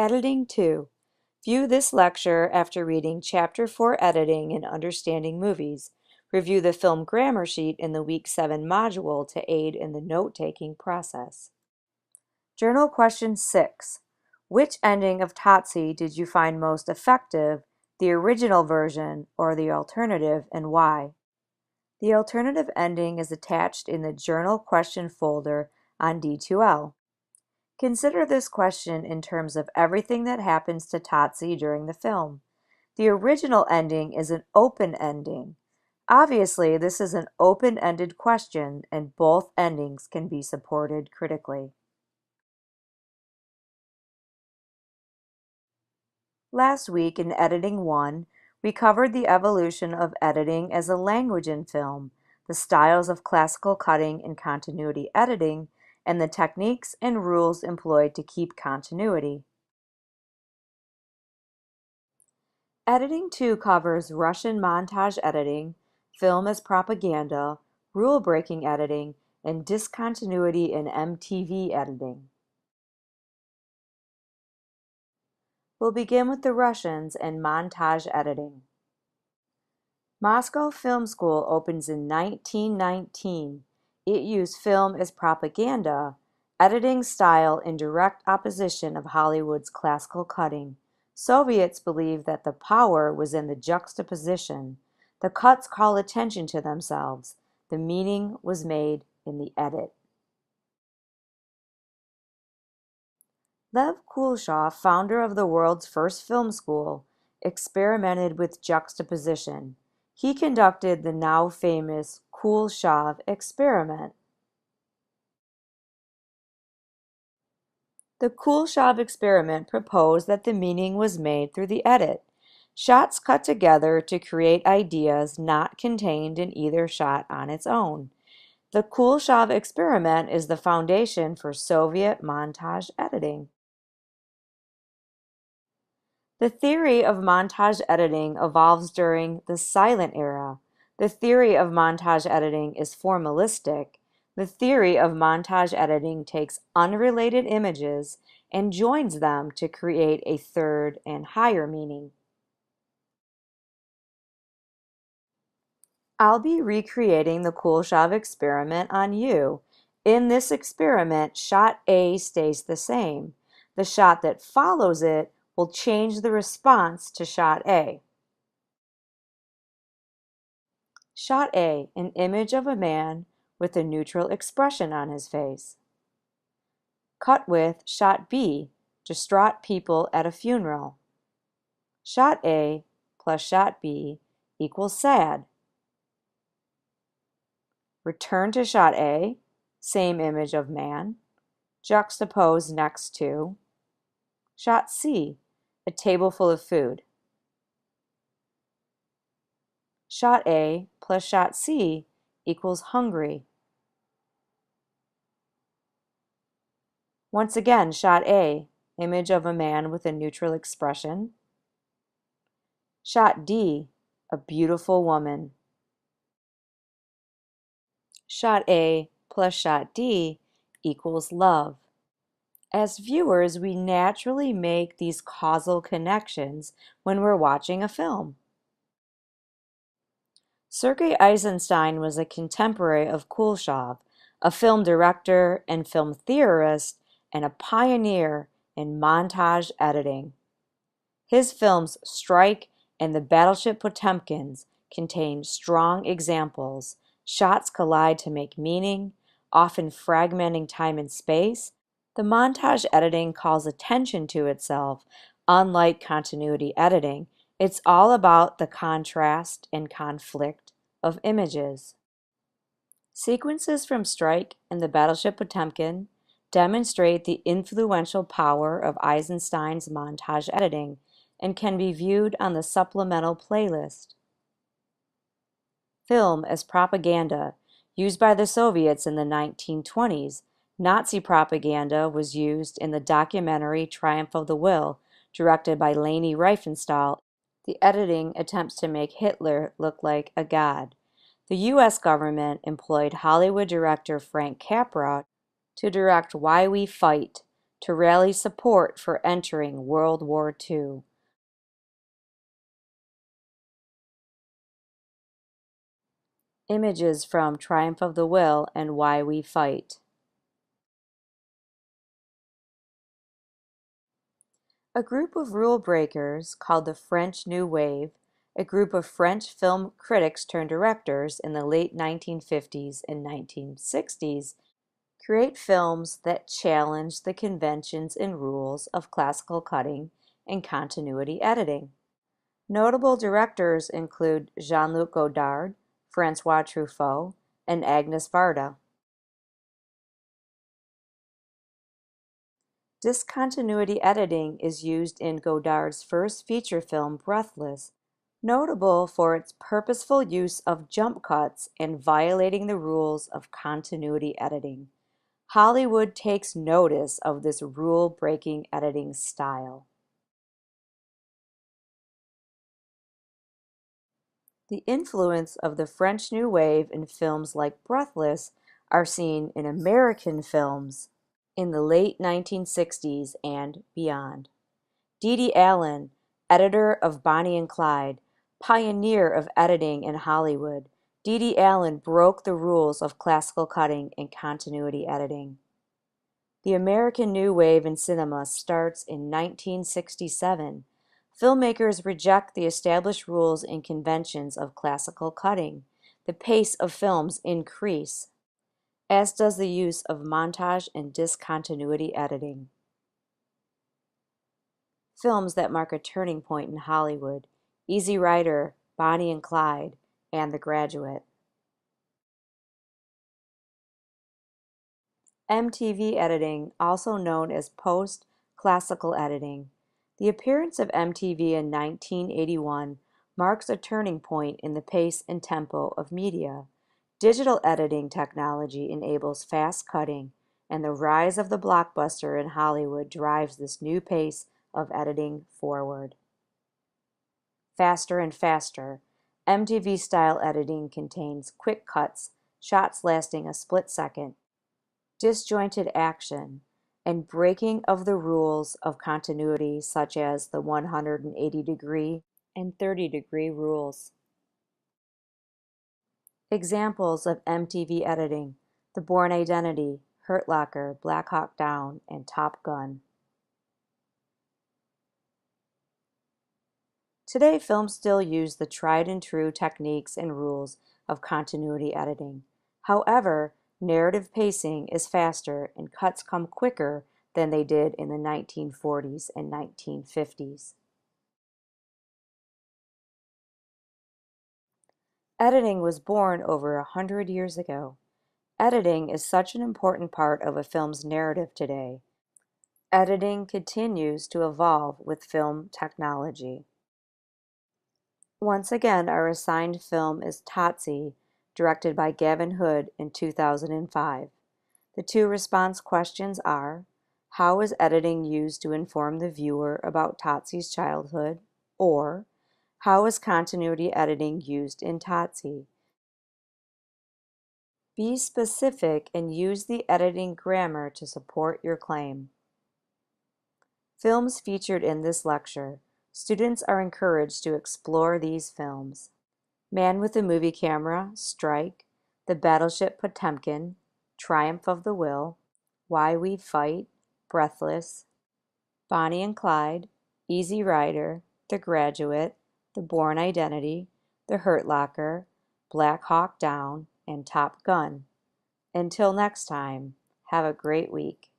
Editing 2. View this lecture after reading Chapter 4 Editing and Understanding Movies. Review the film grammar sheet in the Week 7 module to aid in the note-taking process. Journal Question 6. Which ending of Tatsi did you find most effective, the original version or the alternative, and why? The alternative ending is attached in the Journal Question folder on D2L. Consider this question in terms of everything that happens to Tatsi during the film. The original ending is an open ending. Obviously, this is an open-ended question, and both endings can be supported critically. Last week in Editing 1, we covered the evolution of editing as a language in film, the styles of classical cutting and continuity editing, and the techniques and rules employed to keep continuity. Editing 2 covers Russian montage editing, film as propaganda, rule-breaking editing, and discontinuity in MTV editing. We'll begin with the Russians and montage editing. Moscow Film School opens in 1919. It used film as propaganda, editing style in direct opposition of Hollywood's classical cutting. Soviets believed that the power was in the juxtaposition. The cuts call attention to themselves. The meaning was made in the edit. Lev Kuleshov, founder of the world's first film school, experimented with juxtaposition. He conducted the now famous Kuleshov experiment. The Kuleshov experiment proposed that the meaning was made through the edit. Shots cut together to create ideas not contained in either shot on its own. The Kuleshov experiment is the foundation for Soviet montage editing. The theory of montage editing evolves during the silent era. The theory of montage editing is formalistic. The theory of montage editing takes unrelated images and joins them to create a third and higher meaning. I'll be recreating the Kuleshov experiment on you. In this experiment, shot A stays the same. The shot that follows it will change the response to shot A. Shot A, an image of a man with a neutral expression on his face. Cut with shot B, distraught people at a funeral. Shot A plus shot B equals sad. Return to shot A, same image of man, juxtapose next to shot C, a table full of food. Shot A plus shot C equals hungry. Once again, shot A, image of a man with a neutral expression. Shot D, a beautiful woman. Shot A plus shot D equals love. As viewers, we naturally make these causal connections when we're watching a film. Sergei Eisenstein was a contemporary of Kuleshov, a film director and film theorist, and a pioneer in montage editing. His films Strike and The Battleship Potemkins contain strong examples. Shots collide to make meaning, often fragmenting time and space. The montage editing calls attention to itself. Unlike continuity editing, it's all about the contrast and conflict of images. Sequences from Strike and The Battleship Potemkin demonstrate the influential power of Eisenstein's montage editing and can be viewed on the supplemental playlist. Film as propaganda, used by the Soviets in the 1920s. Nazi propaganda was used in the documentary Triumph of the Will, directed by Leni Riefenstahl. The editing attempts to make Hitler look like a god. The U.S. government employed Hollywood director Frank Capra to direct Why We Fight, to rally support for entering World War II. Images from Triumph of the Will and Why We Fight. A group of rule breakers called the French New Wave, a group of French film critics turned directors in the late 1950s and 1960s, create films that challenge the conventions and rules of classical cutting and continuity editing. Notable directors include Jean-Luc Godard, François Truffaut, and Agnes Varda. Discontinuity editing is used in Godard's first feature film, Breathless, notable for its purposeful use of jump cuts and violating the rules of continuity editing. Hollywood takes notice of this rule-breaking editing style. The influence of the French New Wave in films like Breathless are seen in American films in the late 1960s and beyond. Dede Allen, editor of Bonnie and Clyde, pioneer of editing in Hollywood, Dede Allen broke the rules of classical cutting and continuity editing. The American New Wave in cinema starts in 1967. Filmmakers reject the established rules and conventions of classical cutting. The pace of films increase, as does the use of montage and discontinuity editing. Films that mark a turning point in Hollywood: Easy Rider, Bonnie and Clyde, and The Graduate. MTV editing, also known as post-classical editing. The appearance of MTV in 1981 marks a turning point in the pace and tempo of media. Digital editing technology enables fast cutting, and the rise of the blockbuster in Hollywood drives this new pace of editing forward. Faster and faster. MTV-style editing contains quick cuts, shots lasting a split second, disjointed action, and breaking of the rules of continuity such as the 180-degree and 30-degree rules. Examples of MTV editing: The Bourne Identity, Hurt Locker, Black Hawk Down, and Top Gun. Today, films still use the tried and true techniques and rules of continuity editing. However, narrative pacing is faster and cuts come quicker than they did in the 1940s and 1950s. Editing was born over 100 years ago. Editing is such an important part of a film's narrative today. Editing continues to evolve with film technology. Once again, our assigned film is Tootsie, directed by Gavin Hood in 2005. The two response questions are: how is editing used to inform the viewer about Tootsie's childhood? Or, how is continuity editing used in Tootsie? Be specific and use the editing grammar to support your claim. Films featured in this lecture. Students are encouraged to explore these films: Man with the Movie Camera, Strike, The Battleship Potemkin, Triumph of the Will, Why We Fight, Breathless, Bonnie and Clyde, Easy Rider, The Graduate, The Bourne Identity, The Hurt Locker, Black Hawk Down, and Top Gun. Until next time, have a great week.